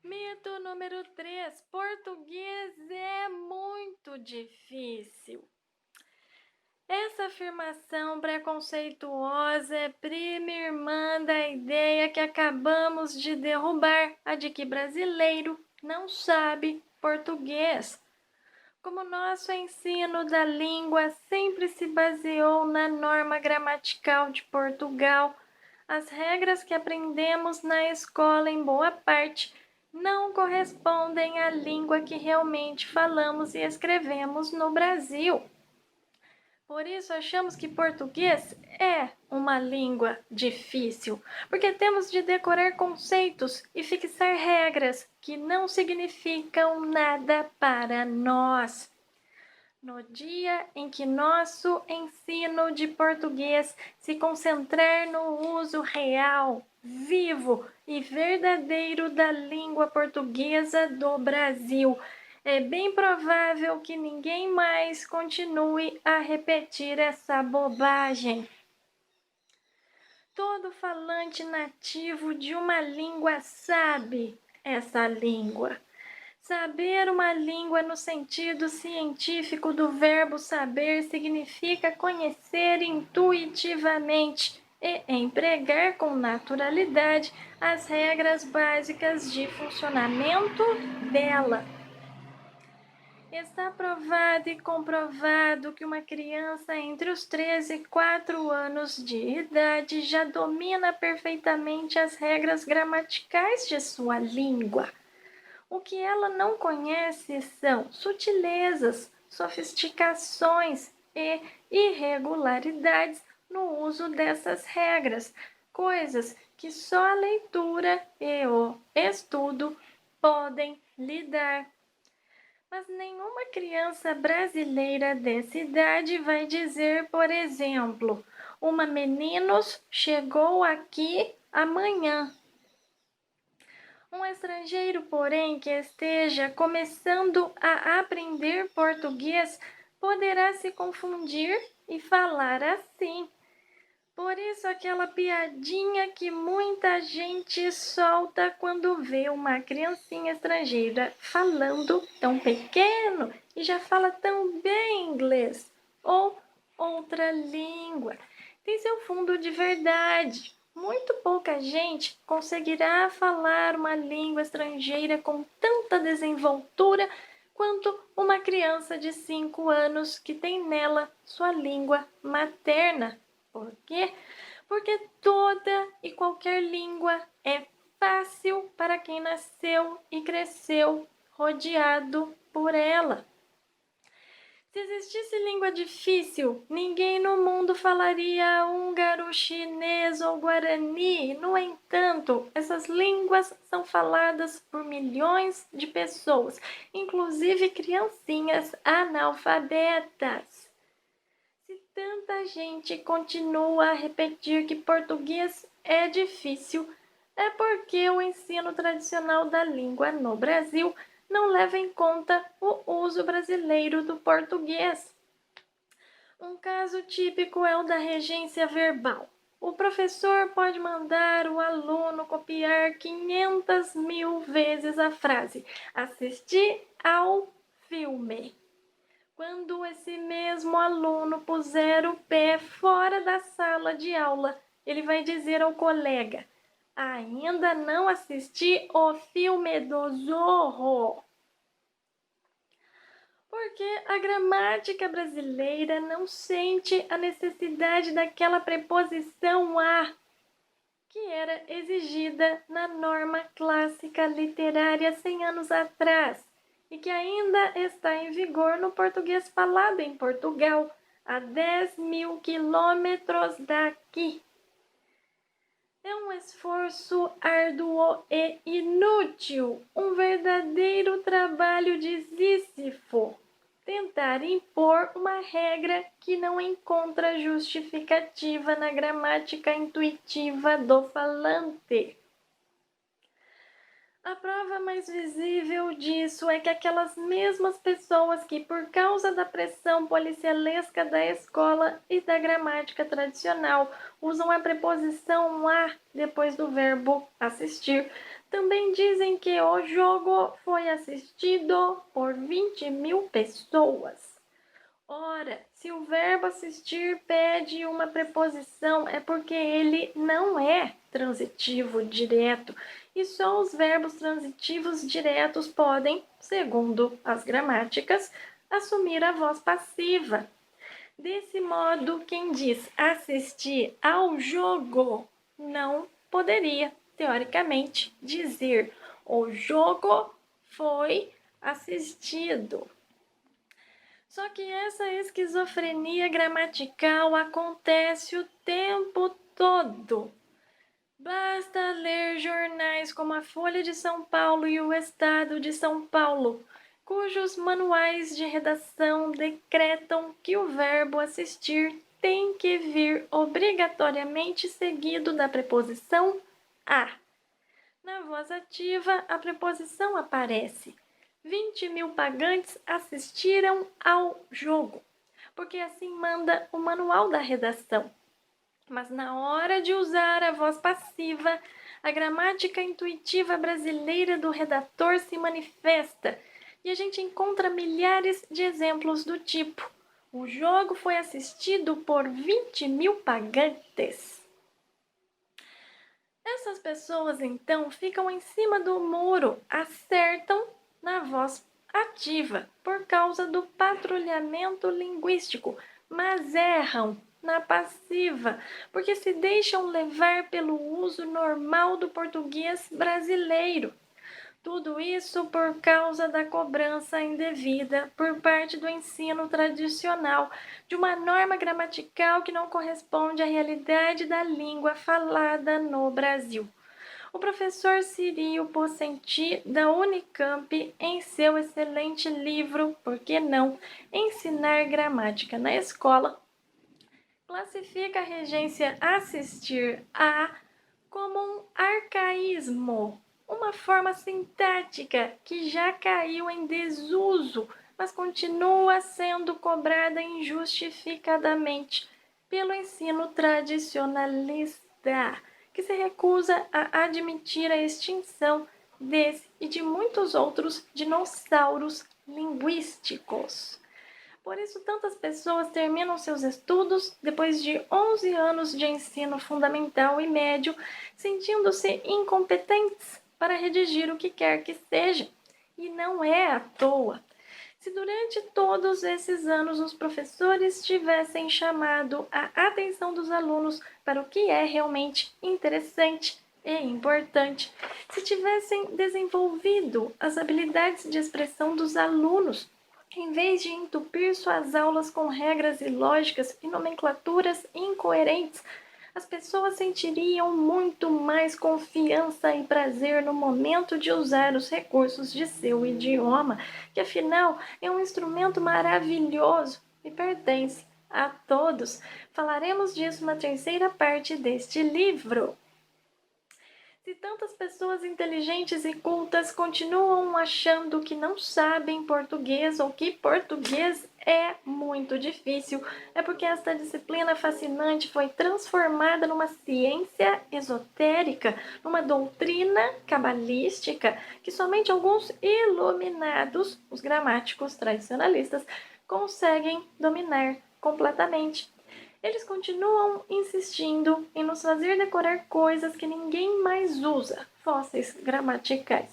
Mito número 3: português é muito difícil. Essa afirmação preconceituosa é prima irmã da ideia que acabamos de derrubar, a de que brasileiro não sabe português. Como nosso ensino da língua sempre se baseou na norma gramatical de Portugal, as regras que aprendemos na escola, em boa parte, não correspondem à língua que realmente falamos e escrevemos no Brasil. Por isso, achamos que português é uma língua difícil, porque temos de decorar conceitos e fixar regras que não significam nada para nós. No dia em que nosso ensino de português se concentrar no uso real, vivo e verdadeiro da língua portuguesa do Brasil, é bem provável que ninguém mais continue a repetir essa bobagem. Todo falante nativo de uma língua sabe essa língua. Saber uma língua no sentido científico do verbo saber significa conhecer intuitivamente e empregar com naturalidade as regras básicas de funcionamento dela. Está provado e comprovado que uma criança entre os 3 e 4 anos de idade já domina perfeitamente as regras gramaticais de sua língua. O que ela não conhece são sutilezas, sofisticações e irregularidades no uso dessas regras, coisas que só a leitura e o estudo podem lhe dar. Mas nenhuma criança brasileira dessa idade vai dizer, por exemplo, uma meninos chegou aqui amanhã. Um estrangeiro, porém, que esteja começando a aprender português poderá se confundir e falar assim. Por isso, aquela piadinha que muita gente solta quando vê uma criancinha estrangeira falando tão pequeno e já fala tão bem inglês ou outra língua. Tem seu fundo de verdade. Muito pouca gente conseguirá falar uma língua estrangeira com tanta desenvoltura quanto uma criança de 5 anos que tem nela sua língua materna. Por quê? Porque toda e qualquer língua é fácil para quem nasceu e cresceu rodeado por ela. Se existisse língua difícil, ninguém no mundo falaria húngaro, chinês ou guarani. No entanto, essas línguas são faladas por milhões de pessoas, inclusive criancinhas analfabetas. Se tanta gente continua a repetir que português é difícil, é porque o ensino tradicional da língua no Brasil não leva em conta o uso brasileiro do português. Um caso típico é o da regência verbal. O professor pode mandar o aluno copiar 500.000 vezes a frase "assistir ao filme". Quando esse mesmo aluno puser o pé fora da sala de aula, ele vai dizer ao colega: "Ainda não assisti o filme do Zorro". Porque a gramática brasileira não sente a necessidade daquela preposição a, que era exigida na norma clássica literária 100 anos atrás e que ainda está em vigor no português falado em Portugal, a 10.000 quilômetros daqui. É um esforço árduo e inútil, um verdadeiro trabalho de Sísifo, tentar impor uma regra que não encontra justificativa na gramática intuitiva do falante. A prova mais visível disso é que aquelas mesmas pessoas que, por causa da pressão policialesca da escola e da gramática tradicional, usam a preposição a depois do verbo assistir, Também dizem que o jogo foi assistido por 20.000 pessoas. Ora, se o verbo assistir pede uma preposição, é porque ele não é transitivo direto. E só os verbos transitivos diretos podem, segundo as gramáticas, assumir a voz passiva. Desse modo, quem diz assistir ao jogo não poderia, teoricamente, dizer o jogo foi assistido. Só que essa esquizofrenia gramatical acontece o tempo todo. Basta ler jornais como a Folha de São Paulo e o Estado de São Paulo, cujos manuais de redação decretam que o verbo assistir tem que vir obrigatoriamente seguido da preposição a. Na voz ativa, a preposição aparece. 20.000 pagantes assistiram ao jogo, porque assim manda o manual da redação. Mas na hora de usar a voz passiva, a gramática intuitiva brasileira do redator se manifesta e a gente encontra milhares de exemplos do tipo: o jogo foi assistido por 20.000 pagantes. Essas pessoas então ficam em cima do muro, acertam na voz ativa por causa do patrulhamento linguístico, mas erram na passiva, porque se deixam levar pelo uso normal do português brasileiro. Tudo isso por causa da cobrança indevida por parte do ensino tradicional, de uma norma gramatical que não corresponde à realidade da língua falada no Brasil. O professor Cirio Pocenti, da Unicamp, em seu excelente livro Por que não? Ensinar Gramática na Escola, classifica a regência assistir a como um arcaísmo, uma forma sintática que já caiu em desuso, mas continua sendo cobrada injustificadamente pelo ensino tradicionalista, que se recusa a admitir a extinção desse e de muitos outros dinossauros linguísticos. Por isso, tantas pessoas terminam seus estudos depois de 11 anos de ensino fundamental e médio, sentindo-se incompetentes para redigir o que quer que seja. E não é à toa. Se durante todos esses anos os professores tivessem chamado a atenção dos alunos para o que é realmente interessante e importante, se tivessem desenvolvido as habilidades de expressão dos alunos, em vez de entupir suas aulas com regras ilógicas e nomenclaturas incoerentes, as pessoas sentiriam muito mais confiança e prazer no momento de usar os recursos de seu idioma, que afinal é um instrumento maravilhoso e pertence a todos. Falaremos disso na terceira parte deste livro. Se tantas pessoas inteligentes e cultas continuam achando que não sabem português ou que português é muito difícil, é porque esta disciplina fascinante foi transformada numa ciência esotérica, numa doutrina cabalística que somente alguns iluminados, os gramáticos tradicionalistas, conseguem dominar completamente. Eles continuam insistindo em nos fazer decorar coisas que ninguém mais usa, fósseis gramaticais,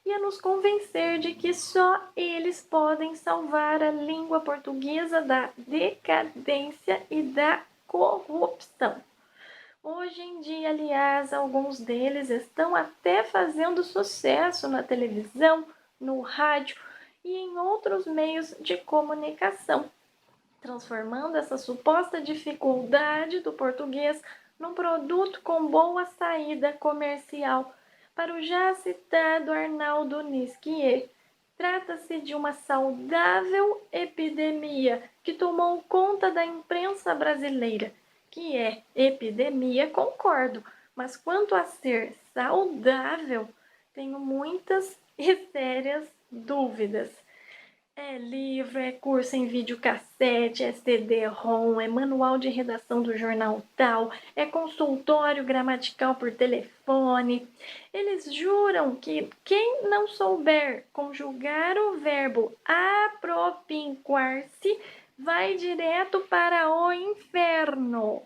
e a nos convencer de que só eles podem salvar a língua portuguesa da decadência e da corrupção. Hoje em dia, aliás, alguns deles estão até fazendo sucesso na televisão, no rádio e em outros meios de comunicação, transformando essa suposta dificuldade do português num produto com boa saída comercial. Para o já citado Arnaldo Nisquier, trata-se de uma saudável epidemia que tomou conta da imprensa brasileira. Que é epidemia, concordo, mas quanto a ser saudável, tenho muitas e sérias dúvidas. É livro, é curso em videocassete, é CD-ROM, é manual de redação do jornal tal, é consultório gramatical por telefone. Eles juram que quem não souber conjugar o verbo apropinquar-se vai direto para o inferno.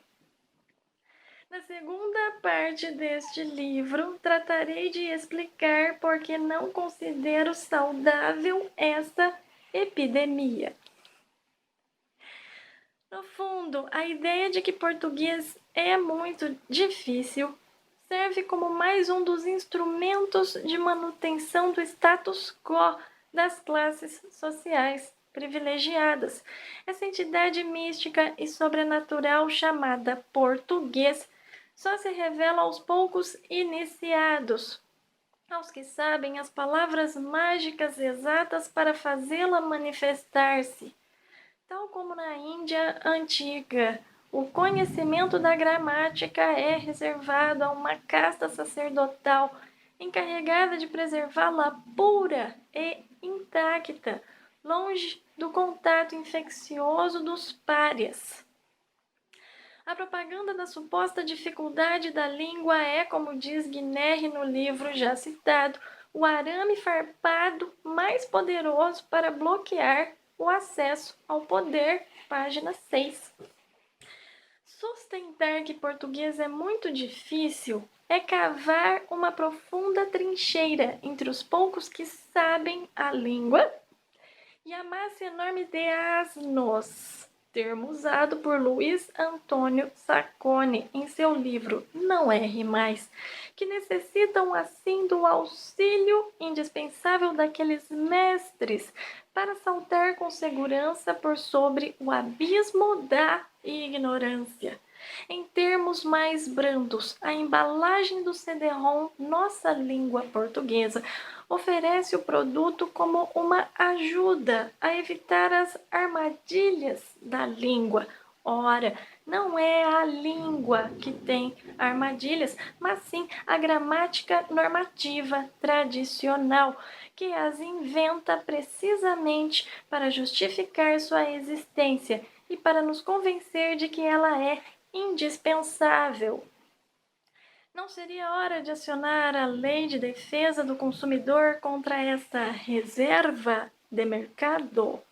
Na segunda parte deste livro, tratarei de explicar por que não considero saudável esta epidemia. No fundo, a ideia de que português é muito difícil serve como mais um dos instrumentos de manutenção do status quo das classes sociais privilegiadas. Essa entidade mística e sobrenatural chamada português só se revela aos poucos iniciados, aos que sabem as palavras mágicas exatas para fazê-la manifestar-se. Tal como na Índia antiga, o conhecimento da gramática é reservado a uma casta sacerdotal encarregada de preservá-la pura e intacta, longe do contato infeccioso dos párias. A propaganda da suposta dificuldade da língua é, como diz Guinness no livro já citado, o arame farpado mais poderoso para bloquear o acesso ao poder, página 6. Sustentar que português é muito difícil é cavar uma profunda trincheira entre os poucos que sabem a língua e a massa enorme de asnos, termo usado por Luiz Antônio Sacconi em seu livro Não Erre Mais, que necessitam assim do auxílio indispensável daqueles mestres para saltar com segurança por sobre o abismo da ignorância. Em termos mais brandos, a embalagem do CD-ROM Nossa Língua Portuguesa oferece o produto como uma ajuda a evitar as armadilhas da língua. Ora, não é a língua que tem armadilhas, mas sim a gramática normativa tradicional, que as inventa precisamente para justificar sua existência e para nos convencer de que ela é indispensável. Não seria hora de acionar a Lei de Defesa do Consumidor contra essa reserva de mercado?